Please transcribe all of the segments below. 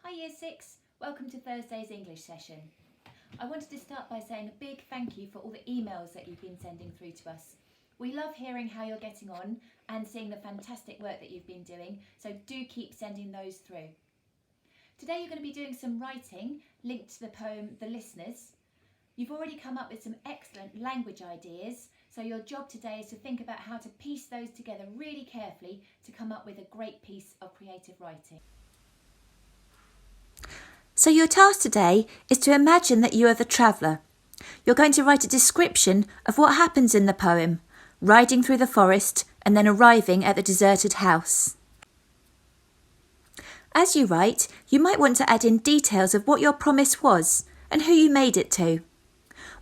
Hi Year 6, welcome to Thursday's English session. I wanted to start by saying a big thank you for all the emails that you've been sending through to us. We love hearing how you're getting on and seeing the fantastic work that you've been doing, so do keep sending those through. Today you're going to be doing some writing linked to the poem The Listeners. You've already come up with some excellent language ideas, so your job today is to think about how to piece those together really carefully to come up with a great piece of creative writing. So your task today is to imagine that you are the traveller. You're going to write a description of what happens in the poem, riding through the forest and then arriving at the deserted house. As you write, you might want to add in details of what your promise was and who you made it to.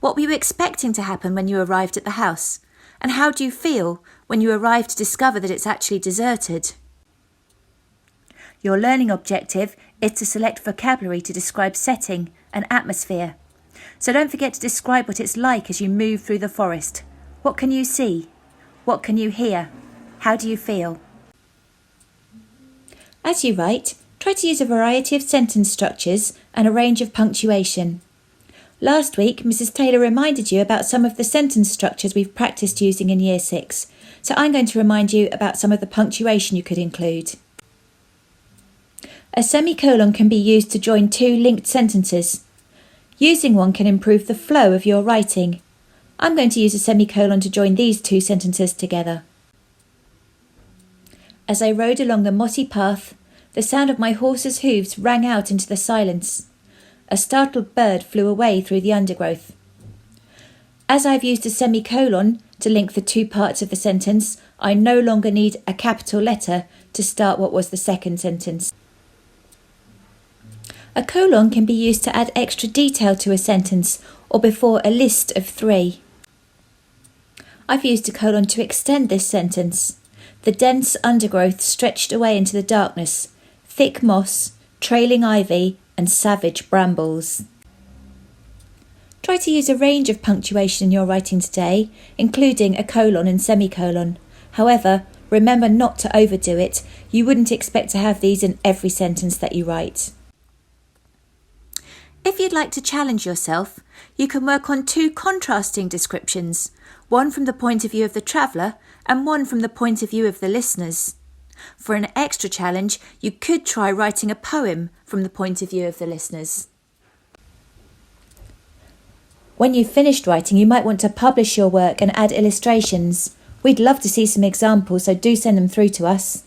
What were you expecting to happen when you arrived at the house? And how do you feel when you arrive to discover that it's actually deserted? Your learning objective is to select vocabulary to describe setting and atmosphere. So don't forget to describe what it's like as you move through the forest. What can you see? What can you hear? How do you feel? As you write, try to use a variety of sentence structures and a range of punctuation. Last week, Mrs. Taylor reminded you about some of the sentence structures we've practiced using in Year 6, so I'm going to remind you about some of the punctuation you could include. A semicolon can be used to join two linked sentences. Using one can improve the flow of your writing. I'm going to use a semicolon to join these two sentences together. As I rode along the mossy path, the sound of my horse's hooves rang out into the silence. A startled bird flew away through the undergrowth. As I've used a semicolon to link the two parts of the sentence, I no longer need a capital letter to start what was the second sentence. A colon can be used to add extra detail to a sentence or before a list of three. I've used a colon to extend this sentence. The dense undergrowth stretched away into the darkness, thick moss, trailing ivy and savage brambles. Try to use a range of punctuation in your writing today, including a colon and semicolon. However, remember not to overdo it. You wouldn't expect to have these in every sentence that you write. If you'd like to challenge yourself, you can work on two contrasting descriptions, one from the point of view of the traveller and one from the point of view of the listeners. For an extra challenge, you could try writing a poem from the point of view of the listeners. When you've finished writing, you might want to publish your work and add illustrations. We'd love to see some examples, so do send them through to us.